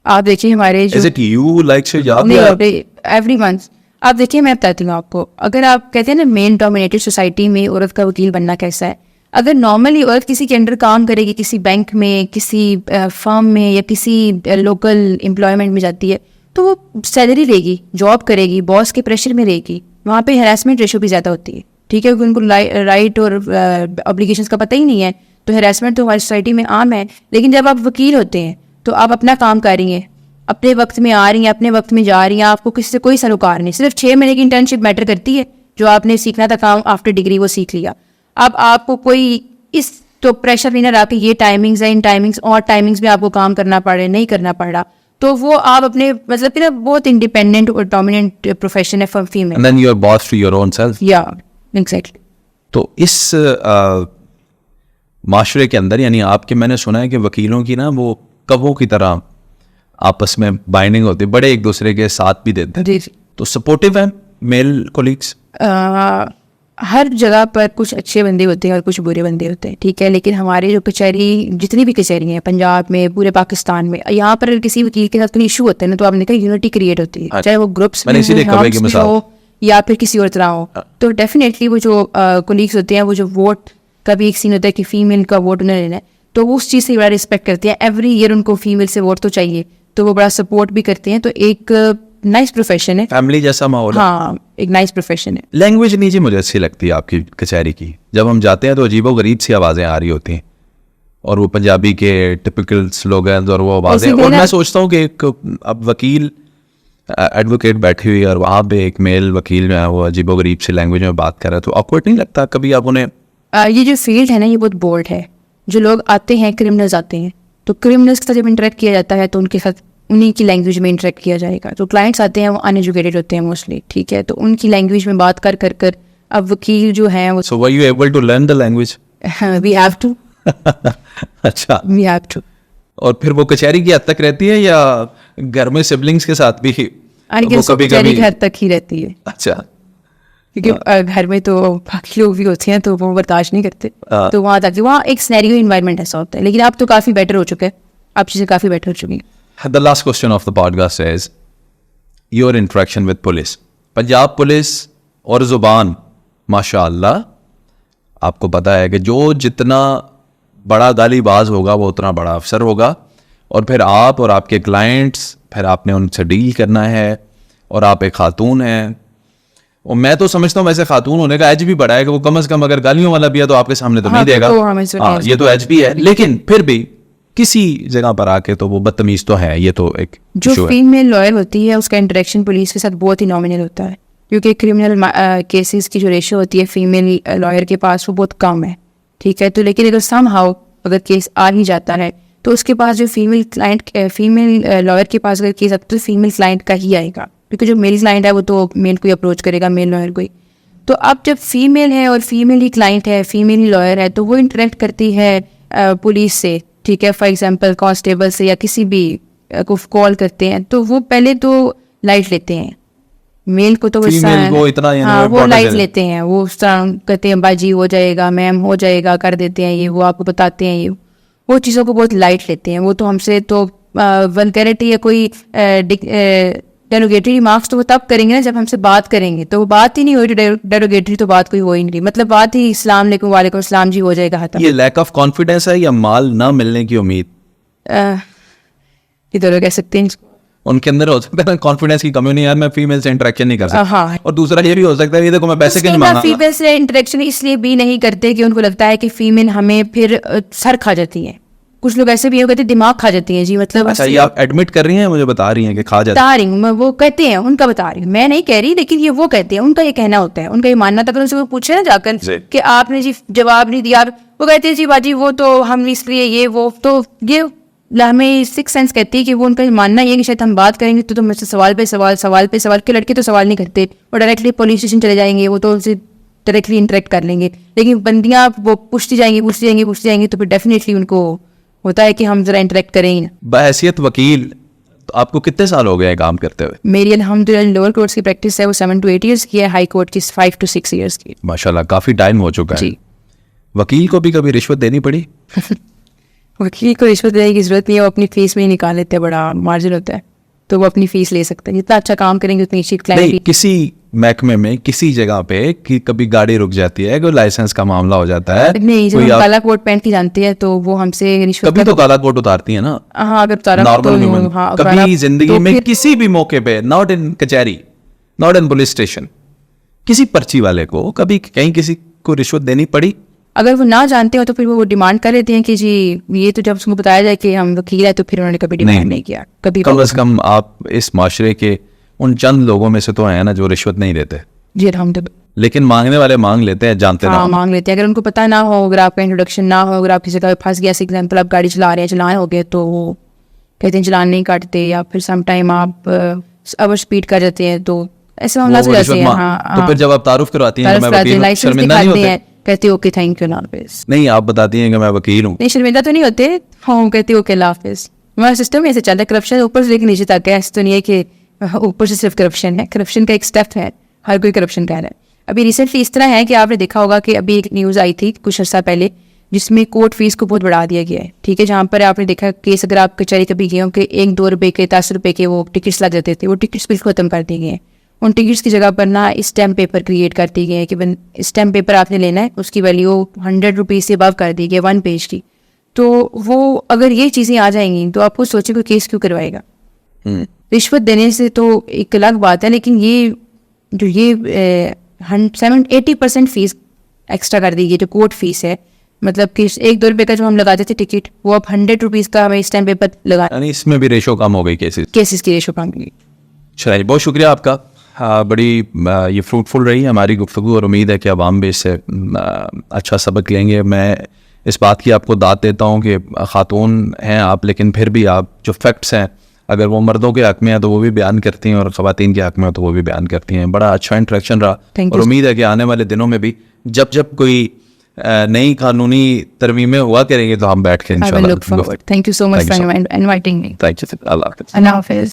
आप देखिए हमारे जो is it you likes your job? Every month आप देखिए, मैं बताती हूँ आपको। अगर आप कहते हैं ना मेल डोमिनेटेड सोसाइटी में औरत का वकील बनना कैसा है, अगर नॉर्मली औरत किसी के अंडर काम करेगी, किसी बैंक में, किसी फर्म में या किसी लोकल एम्प्लॉयमेंट में जाती है, तो वो सैलरी लेगी, जॉब करेगी, बॉस के प्रेशर में रहेगी, वहाँ पे हरासमेंट रेशो भी ज़्यादा होती है, ठीक है, क्योंकि उनको राइट और ऑब्लिगेशंस का पता ही नहीं है, तो हरासमेंट तो हमारी सोसाइटी में आम है। लेकिन जब आप वकील होते हैं तो आप अपना काम कर रही हैं, अपने वक्त में आ रही हैं, अपने वक्त में जा रही हैं, आपको किसी से कोई सरोकार नहीं। सिर्फ 6 महीने की इंटर्नशिप मैटर करती है, जो आपने सीखना था काम आफ्टर डिग्री वो सीख लिया। अब आपको कोई इस तो प्रेशर नहीं ना रहा कि ये टाइमिंग्स है, इन टाइमिंग्स और टाइमिंग्स में आपको काम करना पड़ रहा है, नहीं करना पड़ रहा, तो वो आप अपने मतलब कि ना बहुत इंडिपेंडेंट और डोमिनेंट प्रोफेशन है for female. And then you are boss to your own self. या एग्जैक्टली। तो इस माशरे के अंदर, यानी आपके, मैंने सुना है कि वकीलों की ना वो कवों की तरह आपस में बाइंडिंग होती है, बड़े एक दूसरे के साथ भी देते हैं। जी। तो सपोर्टिव है मेल कोलीग्स? हर जगह पर कुछ अच्छे बंदे होते हैं और कुछ बुरे बंदे होते हैं, ठीक है। लेकिन हमारे जो कचहरी, जितनी भी कचहरी हैं पंजाब में, पूरे पाकिस्तान में, यहाँ पर किसी वकील के साथ कोई इशू होता है ना, तो आपने कहा यूनिटी क्रिएट होती है, चाहे वो ग्रुप्स में हो या फिर किसी और तरह हो। तो डेफिनेटली वो जो कोलीग्स होते हैं, वो जो वोट का भी एक सीन होता है कि फीमेल का वोट उन्हें लेना है, तो वो उस चीज़ से बड़ा रिस्पेक्ट करते हैं। एवरी ईयर उनको फीमेल से वोट तो चाहिए, तो वो बड़ा सपोर्ट भी करते हैं। तो एक नाइस प्रोफेशन है, फैमिली जैसा माहौल। हाँ, एक नाइस प्रोफेशन है। लैंग्वेज नीचे मुझे अच्छी लगती है आपकी कचहरी की। जब हम जाते हैं तो अजीबो गरीब सी आवाज़ें आ रही होती हैं, और वो पंजाबी के टिपिकल स्लोगन्स और वो आवाज़ें, और मैं सोचता हूँ कि एक अब वकील एडवोकेट बैठी हुई है और वहाँ पे एक मेल वकील जो है वो अजीबो गरीब सी लैंग्वेज में बात कर रहा है, तो ऑकवर्ड नहीं लगता कभी आप उन्हें? ये जो फील्ड है ना, ये बहुत बोल्ड है। जो लोग आते हैं, क्रिमिनल्स आते हैं, तो क्रिमिनल्स के साथ जब इंटरेक्ट किया जाता है तो उनके साथ उन्हीं की लैंग्वेज में इंटरेक्ट किया जाएगा। जो क्लाइंट्स आते हैं वो अनएजुकेटेड होते हैं मोस्टली, ठीक है, तो उनकी लैंग्वेज में बात कर कर कर अब वकील जो हैं वो So were you able to learn the language? We have to अच्छा, वी हैव टू और फिर वो कचहरी की हद तक रहती है या घर में सिबलिंग्स के साथ भी आई वो गेस कभी कभी? घर तक ही रहती है, अच्छा, क्योंकि घर में तो बाकी लोग भी होते हैं तो वो बर्दाश्त नहीं करते, हाँ। तो वहाँ तक वहाँ एक सिनेरियो इन्वायरमेंट ऐसा होता है। लेकिन आप तो काफ़ी बेटर हो चुके हैं, आप चीज़ें काफ़ी बेटर हो चुकी हैं। The last question of the podcast is your interaction with police. Punjab police और ज़ुबान माशाअल्लाह, आपको पता है कि जो जितना बड़ा गालीबाज होगा वो उतना बड़ा अफसर होगा, और फिर आप और आपके क्लाइंट्स, फिर आपने उनसे डील करना है, और आप एक खातून हैं, और मैं तो समझता हूँ वैसे खातून होने का एज भी बड़ा है कि वो कम से कम अगर गालियों वाला भी है तो आपके सामने तो हाँ, नहीं देगा। तो हमें से हाँ, नहीं ये तो एज भी है, लेकिन फिर भी किसी जगह पर आके तो वो बदतमीज तो है, ये तो एक जो issue है। फीमेल लॉयर होती है उसका इंटरेक्शन पुलिस के साथ बहुत ही नॉमिनल होता है, क्योंकि क्रिमिनल केसेस की जो रेशियो होती है फीमेल लॉयर के पास वो बहुत कम है, ठीक है। तो लेकिन अगर समहाउ अगर केस आ ही जाता है तो उसके पास जो फीमेल लॉयर के पास अगर केस आता है तो फीमेल क्लाइंट का ही आएगा, क्योंकि जो मेल क्लाइंट है वो तो मेल को ही अप्रोच करेगा, मेल लॉयर को ही। तो अब जब फीमेल है और फीमेल ही क्लाइंट है, फीमेल ही लॉयर है, तो वो इंटरेक्ट करती है पुलिस से, ठीक है। फॉर एग्जांपल कांस्टेबल से या किसी भी को कॉल करते हैं तो वो पहले तो लाइट लेते हैं, मेल को तो वो Female को इतना यानी हाँ, वो वो important लाइट है। लेते हैं, वो उस तरह कहते हैं बाजी हो जाएगा, मैम हो जाएगा, कर देते हैं ये, वो आपको बताते हैं ये, वो चीज़ों को बहुत लाइट लेते हैं। वो तो हमसे तो वल्गैरिटी या कोई डेरोगेटरी रिमार्क्स तो वो तब करेंगे ना जब हमसे बात करेंगे, तो वो बात ही नहीं हो रही, डेरोगेटरी तो बात कोई हो ही नहीं, मतलब बात ही अस्सलाम वालेकुम वालेकुम अस्सलाम जी हो जाएगा खत्म। ये लैक ऑफ कॉन्फिडेंस है या माल ना मिलने की उम्मीद? ये दोनों कह सकते हैं इसको। उनके अंदर हो सकता है ना कॉन्फिडेंस की कमी, नहीं यार मैं फीमेल से इंटरेक्शन नहीं कर सकता। हाँ। और दूसरा ये भी हो सकता है ये देखो मैं पैसे क्यों नहीं मांगा। फीमेल से इंटरेक्शन इसलिए भी नहीं करते कि उनको लगता है कि फीमेल हमें फिर सर खा जाती है। कुछ लोग ऐसे भी हो कहते हैं दिमाग खा जाती है जी, मतलब अच्छा, ये आप एडमिट कर रही हैं, मुझे बता रही हैं कि खा जाती बता रही हूँ मैं, वो कहते हैं, उनका बता रही हूँ, मैं नहीं कह रही, लेकिन ये वो कहते हैं, उनका ये कहना होता है, उनका ये मानना था। अगर उनसे पूछे ना जाकर जी। कि आपने जी जवाब नहीं दिया, वो कहते हैं जी बाजी वो तो हम इसलिए ये वो, तो ये हमें सिक्स सेंस कहती है कि वो उनका मानना ये है कि शायद हम बात करेंगे तो मुझसे सवाल पे सवाल के लड़के तो सवाल नहीं करते, वो डायरेक्टली पुलिस स्टेशन चले जाएंगे, वो तो उनसे डायरेक्टली इंटरेक्ट कर लेंगे। लेकिन बंदियाँ वो पूछती जाएंगी तो फिर डेफिनेटली उनको होता है कि हम जरा इंटरेक्ट करें ही ना। बहैसियत वकील तो आपको कितने साल हो गए काम करते हुए? मेरी अल्हम्दुलिल्लाह लोअर कोर्ट्स की प्रैक्टिस है वो 7 to 8 years की है, हाई कोर्ट की 5 to 6 years की। माशाल्लाह काफी टाइम हो चुका है। जी। वकील को भी कभी रिश्वत देनी पड़ी? वकील को रिश्वत देने की जरूरत नहीं है, वो अपनी फीस में ही निकाल लेते हैं, बड़ा मार्जिन होता है, तो वो अपनी फीस ले सकते हैं। जितना अच्छा काम करेंगे उतनी अच्छी नहीं, क्लाइंट। किसी महकमे में किसी जगह पे कि कभी गाड़ी रुक जाती है, कोई लाइसेंस का मामला हो जाता है, नहीं, जब कोई हम आप- काला कोट पहन के जानते हैं तो वो हमसे रिश्वत कभी तो काला कोट उतारती है ना हाँ, अगर उतारा नॉर्मल तो ह्यूमन। हाँ, कभी उतारा जिंदगी तो में फिर- किसी भी मौके पे, नॉट इन कचहरी, नॉट इन पुलिस स्टेशन, किसी पर्ची वाले को कभी कहीं किसी को रिश्वत देनी पड़ी? अगर वो ना जानते हो तो फिर वो डिमांड कर लेते हैं कि जी ये, तो जब उसको बताया जाए कि हम वकील है तो फिर उन्होंने कभी डिमांड नहीं किया कभी। कम से कम आप इस माशरे के उन चंद लोगों में से तो हैं ना जो रिश्वत नहीं देते, जी अल्हम्दुलिल्लाह। लेकिन मांगने वाले मांग लेते हैं, जानते ना हाँ, हो। मांग लेते हैं। अगर उनको पता ना हो, अगर आपका इंट्रोडक्शन ना हो, अगर आप किसी जगह फंस गया, एग्जाम्पल आप गाड़ी चला रहे हैं, चलाए हो गए, तो वो कहते हैं चलान नहीं काटते, या फिर सम टाइम आप ओवर स्पीड कर जाते हैं, तो ऐसे मामला वो हो जाते रिश्वत हैं। मांग- तो फिर जब आप तारुफ करवाती हैं कि मैं वकील हूं, लाइसेंस शर्मिंदा नहीं दिखाते होते? हैं, कहते ओके थैंक यू अल्लाह हाफिज। नहीं, आप बताती हैं कि मैं वकील हूँ। नहीं, शर्मिंदा तो नहीं होते, हाँ कहते ओके अल्लाह हाफिज। हमारा सिस्टम ऐसे चलता है, करप्शन ऊपर से लेकर नीचे तक है, ऐसा तो नहीं है कि ऊपर से सिर्फ करप्शन है, करप्शन का एक स्टेप है, हर कोई करप्शन कर रहा है। अभी रिसेंटली इस तरह है कि आपने देखा होगा कि अभी एक न्यूज़ आई थी कुछ अर्सा पहले जिसमें कोर्ट फीस को बहुत बढ़ा दिया गया है, ठीक है। जहाँ पर आपने देखा केस अगर आप कचहरी कभी गए हो कि 1-2 रुपए के 10 रुपए के वो टिकट्स लग जाते थे, वो टिकट्स बिल्कुल खत्म कर दिए गए हैं। उन टिकट्स की जगह पर ना स्टैम्प पेपर क्रिएट कर दी गए हैं कि स्टैम्प पेपर आपने लेना है, उसकी वैल्यू 100 रुपीज़ से अबव कर दी गई 1 पेज की। तो वो अगर ये चीज़ें आ जाएंगी तो आपको सोचे कोई केस क्यों करवाएगा। रिश्वत देने से तो एक अलग बात है, लेकिन ये जो ये 80% फीस एक्स्ट्रा कर दी गई जो कोर्ट फीस है, मतलब कि 1-2 रुपये का जो हम लगाते थे टिकट, वो अब 100 रुपीज़ का हमें स्टैम्प पेपर लगा, यानी इसमें भी रेशो कम हो गई केसेस। केसेस की रेशो कम गई। चलिए, बहुत शुक्रिया आपका। बड़ी ये फ्रूटफुल रही हमारी गुफ्तगू, और उम्मीद है कि अवाम भी इससे अच्छा सबक लेंगे। मैं इस बात की आपको दाद देता हूँ कि खातून हैं आप, लेकिन फिर भी आप जो फैक्ट्स हैं अगर वो मर्दों के हक में है तो वो भी बयान करती हैं, और ख़वातीन के हक में हो तो वो भी बयान करती हैं। बड़ा अच्छा इंटरेक्शन रहा, Thank और you. उम्मीद है कि आने वाले दिनों में भी जब जब कोई नई कानूनी तरमीमें हुआ करेंगे तो हम बैठ के I will इंशाल्लाह look forward. Thank you so much for inviting me. Thank you. अल्लाह हाफ़िज़। Allah Hafiz.